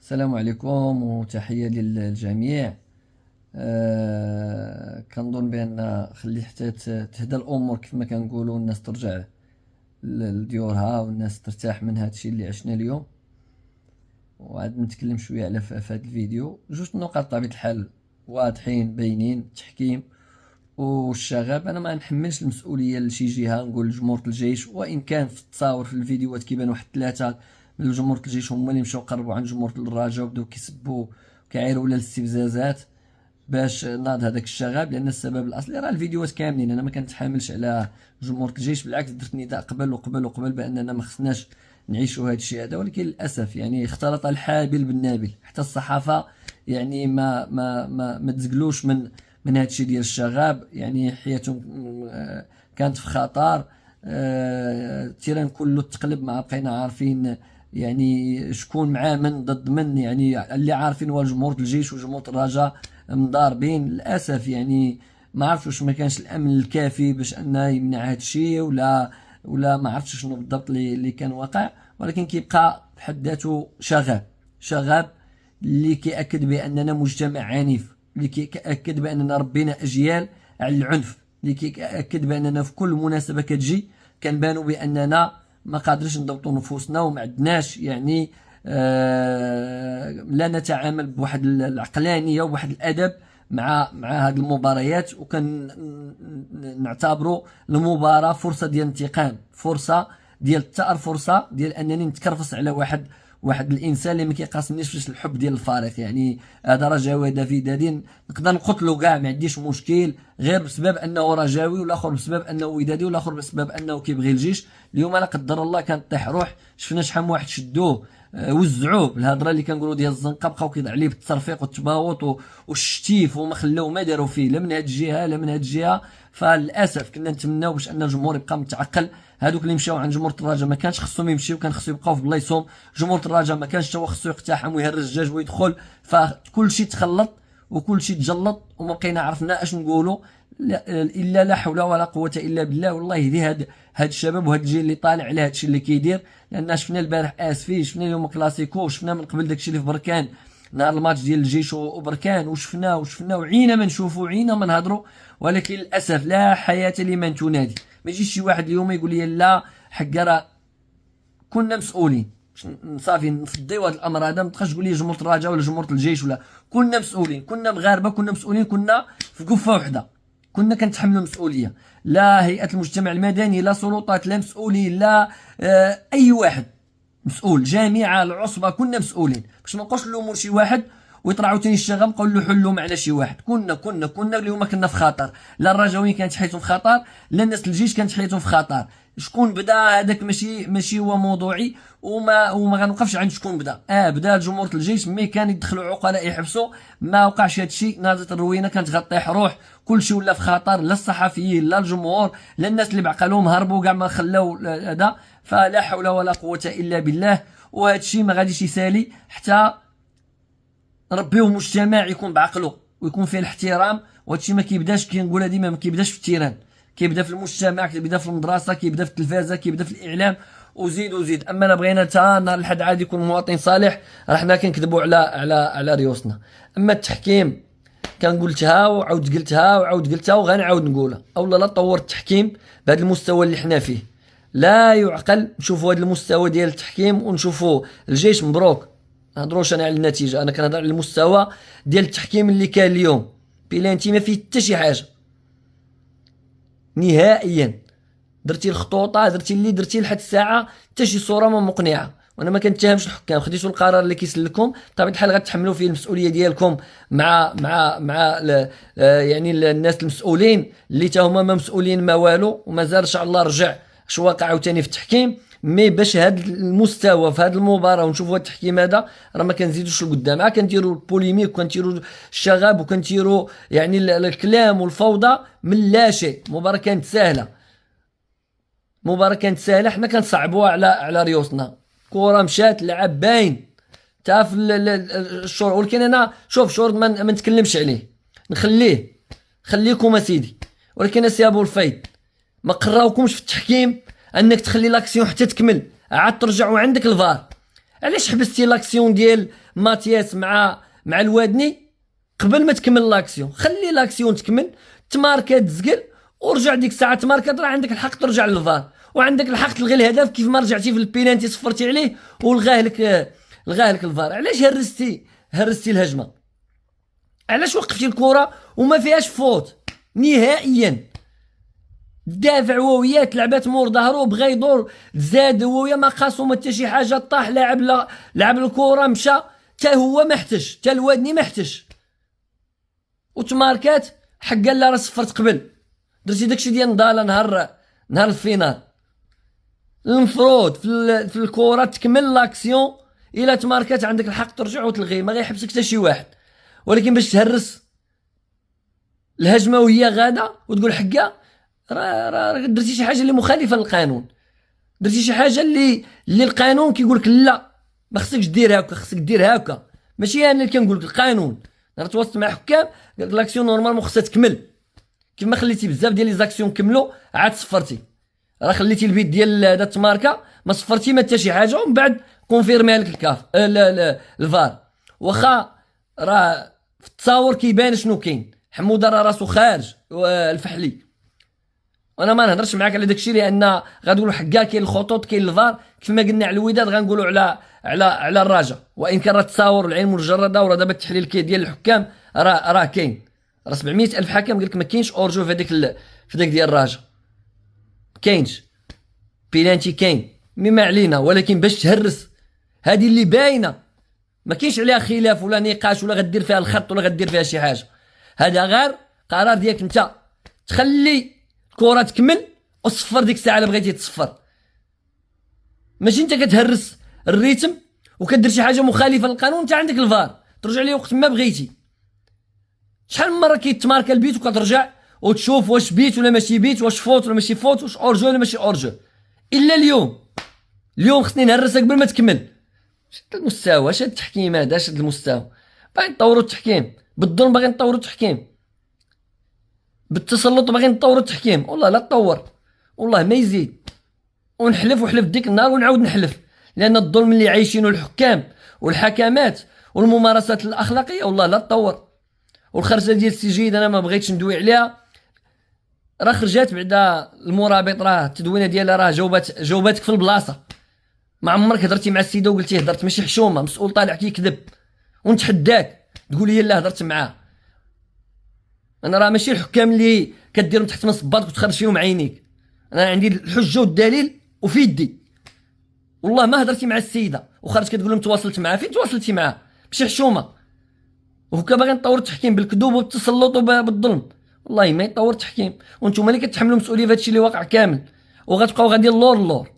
السلام عليكم وتحية للجميع. كنظن بأن خلي حتى تهدى الأمور كيف ما كنقولوا، الناس ترجع لديورها والناس ترتاح من هذا الشيء اللي عشنا اليوم. وعاد نتكلم شوية على في هذا الفيديو جوج نقاط طبيعة الحال واضحين باينين: التحكيم والشغب. انا ما نحملش المسؤوليه لشي جهه، نقول جمهورة الجيش، وان كان في التصاور في الفيديوهات كيبان واحد 3 من جمهورة الجيش هما اللي مشاو قربوا عن جمهورة الرجاء وبداو كيسبوا كيعيروا على الاستفزازات باش ناض هذاك الشغب. لان السبب الاصلي راه الفيديوهات كاملين، انا ما كنتحاملش على جمهورة الجيش، بالعكس درت نداء قبل وقبل وقبل باننا ما خصناش نعيشوا هذا الشيء هذا. ولكن للاسف يعني اختلط الحابل بالنابل، حتى الصحافه يعني ما تزقلوش من هذا الشيء ديال الشغاب. يعني حياتهم كانت في خطر. التيران كله تقلب، ما بقينا عارفين يعني شكون معاه من ضد من. يعني اللي عارفين هو جمهورة الجيش وجمهورة الرجاء مضاربين للاسف. يعني ما عرفتش واش ما كانش الامن الكافي باش انه يمنع هذا الشيء، ولا ما عرفتش شنو بالضبط اللي كان واقع. ولكن كيبقى بحد ذاته شغاب اللي كيأكد باننا مجتمع عنيف، اللي كيأكد باننا ربينا اجيال على العنف، اللي كيأكد باننا في كل مناسبه كتجي كنبانوا باننا ما قادرش نضبطوا نفوسنا وما عندناش يعني لا نتعامل بواحد العقلانيه وبواحد الادب مع هذه المباريات. وكان نعتبروا المباراه فرصه ديال انتقام، فرصه ديال الثأر، فرصه ديال انني نتكرفس على واحد الانسان اللي ما كيقاسمنيش فاش الحب ديال الفريق. يعني هذا رجاوي هذا في دادين نقدر نقتلو كاع، ما عنديش مشكل، غير بسبب انه رجاوي، والاخر بسبب انه ودادي، والاخر بسبب انه كيبغي الجيش. اليوم لا قدر الله كانت طيح روح، شفنا شحال من واحد شدوه وزعوه بالهضره اللي كنقولوا ديال الزنقه، بقاو كيضع عليه بالتصرفيق والتباوط والشتيف، وما خلاو ما داروا فيه لا من هذه الجهه لا من هذه الجهه. فللاسف كنا نتمناو باش ان الجمهور يبقى متعقل. هذوك اللي مشاو عند جمهورة الرجاء ما كانش خصهم يمشيو، كان خصو يبقاو في بلايصهم. جمهورة الرجاء ما كانش هو خصو يقتحم ويهرج الدجاج ويدخل. فكل شيء تخلط وكل شيء تجلط، وما بقينا عرفنا اش نقولوا الا لا حول ولا قوه الا بالله. والله يهدي هاد الشباب وهاد الجيل اللي طالع على هاد الشيء اللي كيدير. لان شفنا البارح اسفي، شفنا اليوم كلاسيكو، شفنا من قبل داكشي اللي في بركان نهار الماتش ديال الجيش وبركان، وشفنا وعينا ما نشوفوا عينا ما نهضروا. ولكن للاسف لا حياه لمن تنادي. ما يجيش شي واحد اليوم يقول لي لا حق راه كنا مسؤولين. صافي نفضيو هذا الامر هذا، ما تبقاش تقول لي جمهورة الرجاء ولا جمهورة الجيش، ولا كنا مسؤولين، كنا مغاربه، كنا مسؤولين، كنا في قفه وحده، كنا كنتحملوا المسؤوليه. لا هيئه المجتمع المدني، لا سلطات، لا مسؤولين، لا اي واحد مسؤول، جامعه العصبه، كنا مسؤولين. باش ما نبقاوش الامور شي واحد ويطلع عاوتاني الشغب نبقاو نلوحوا معنا شي واحد. كنا اليوم كنا في خطر. لا الرجاويين كانت حياتهم في خطر، لا الناس الجيش كانت حياتهم في خطر. شكون بدا هذاك ماشي هو موضوعي، وما غنوقفش عند شكون بدا جمهورة الجيش. مي كان يدخلوا عقلاء يحبسوا، ما وقعش هذا الشيء. ناضت الروينه كانت غطيح روح، كلشي ولا في خطر، لا الصحفيين لا الجمهور لا الناس اللي بعقلهم هربوا كاع ما خلاو هذا. فلا حول ولا قوه الا بالله. وهذا الشيء ما غاديش يسالي حتى نربيو مجتمع يكون بعقله ويكون فيه الاحترام. وهادشي ما كيبداش، كنقولها ديما، ما كيبداش في التيران، كيبدا في المجتمع، كيبدا في المدرسه، كيبدا في التلفازه، كيبدا في الاعلام، وزيد. اما الا بغينا تا نهار الحد عاد يكون مواطن صالح، راه حنا كنكذبوا على ريوسنا. اما التحكيم كان قلتها وعاود قلتها وغنعاود نقولها، اولا لا طور التحكيم بهذا المستوى اللي حنا فيه. لا يعقل نشوفوا هذا المستوى ديال التحكيم ونشوفوا الجيش مبروك. ما نهضروش انا على النتيجه، انا كنهضر على المستوى ديال التحكيم اللي كان اليوم. بيلانتي ما فيه حتى شي حاجه نهائيا. درتي الخطوطه، درتي اللي درتي لحد الساعه، حتى شي صوره ما مقنعه. وانا ما كنتهمش الحكام، خديتوا القرار اللي كيسلكم بطبيعه الحال غتحملوا فيه المسؤوليه ديالكم مع يعني الناس المسؤولين اللي تا هما ما مسؤولين ما والو. ومازال ان شاء الله رجع اش واقع عاوتاني في التحكيم. مي باش هذا المستوى في هذه المباراه ونشوفوا التحكيم هذا، راه ما كنزيدوش لقدام، كنديروا البوليميك وكنديروا الشغب وكنديروا يعني الكلام والفوضى من لا شيء. مباراه كانت سهله، حنا كنصعبوها على ريوسنا. كره مشات لعب باين تا في الشهور. ولكن انا شوف شهور ما نتكلمش عليه، خليكم اسيدي. ولكن اسي ابو الفيض، ما قراوكمش في التحكيم انك تخلي لاكسيون حتى تكمل، عاد ترجعوا عندك الفار، علاش حبستي لاكسيون ديال ماتياس مع الوادني قبل ما تكمل لاكسيون؟ خلي لاكسيون تكمل، تماركا تزقل ورجع ديك الساعه تماركا، راه عندك الحق ترجع للفار، وعندك الحق تلغي الهدف كيف ما رجعتي في البينانتي صفرتي عليه ولغاه لك الفار. علاش هرستي الهجمه؟ علاش وقفتي الكره وما فيهاش فوت نهائيا؟ دافع وهي لعبات مور ظهرو، بغى يدور زاد وهي ما خاصو ما حتى شي حاجه، طاح لعب الكره مشى، حتى هو ما احتش، حتى الوادني ما احتش، وتماركات حق لا راه صفرت قبل. درتي داكشي ديال نضاله نهار الفينال. المفروض في الكره تكمل لاكسيون، الا تماركات عندك الحق ترجع وتلغي، ما غيحبسك حتى شي واحد. ولكن باش تهرس الهجمه وهي غاده وتقول حقا، راه درتي شي حاجه اللي مخالفه للقانون، درتي شي حاجه اللي القانون كيقول لك لا ما خصكش دير هكا، خصك دير هكا. ماشي انا اللي كنقول لك، القانون. انا تواصلت مع حكام قال لك لاكسيون نورمالمون خصها تكمل، كيف ما خليتي بزاف ديال لي زاكسيون كملوا عاد صفرتي، راه خليتي البيت ديال هذا التماركه ما صفرتي ما حتى شي حاجه، ومن بعد كونفيرميها لك الكاف الفار. واخا راه في التصاور كيبان شنو كاين، حموده راه راسو خارج الفحلي. وانا ما نهضرش معاك على داكشي لان غتقولوا حكا كاين الخطوط كاين الفار، كيف ما قلنا على الوداد غنقولوا على الرجاء. وان كان راه التصاور والعين مجرده، وراه دابا التحليل ديال الحكام راه كاين، راه 700 الف حكم قال لك ما كاينش اورجو في داك ديال الرجاء، كاينش بيلانتي كاين، مما علينا. ولكن باش تهرس هذه اللي باينه ما كاينش عليها خلاف ولا نقاش ولا غدير فيها الخط ولا غدير فيها شي حاجه، هذا غير قرار ديالك انت، تخلي الكره تكمل وصفر ديك الساعه اللي بغيتي تصفر. ماشي انت كتهرس الريتم وكدير شي حاجه مخالفه للقانون، انت عندك الفار ترجع ليه وقت ما بغيتي. شحال من مره كيتماركا البيت وكترجع وتشوف واش بيت ولا ماشي بيت، واش فوت ولا ماشي فوت، واش اورجو ولا ماشي اورجو. الا اليوم خصني نهرسك قبل ما تكمل. شد المستوى، شد التحكيم هذا، شد المستوى. باغي نطوروا التحكيم بالظلم، باغي نطوروا التحكيم بالتسلط، باغي نطوروا التحكيم. والله لا تطور، والله ما يزيد. ونحلف ديك النهار ونعاود نحلف، لان الظلم اللي عايشينه الحكام والحكامات والممارسات الاخلاقيه والله لا تطور. والخرجه ديال السجيد انا ما بغيتش ندوي عليها، راه خرجات بعدا المرابط، راه التدوينه ديالها راه جاوباتك في البلاصه. ما عمرك هضرتي مع السيده وقلتي هضرت، ماشي حشومه، مسؤول طالع كيكذب ونتحداك تقول لي لا هضرت معاه. انا راه ماشي الحكام اللي كديرهم تحت مصباطك وتخرج فيهم عينيك، انا عندي الحجه والدليل وفي يدي. والله ما هضرتي مع السيده وخرجت كتقول لهم تواصلت معاه، فين تواصلتي معاه؟ ماشي حشومه. وهكا باغي نطور التحكيم بالكذوب والتسلط وبالظلم، والله ما يطور التحكيم. وانتم اللي كتحملوا مسؤوليه في هادشي اللي واقع كامل، وغتبقاو غادي اللور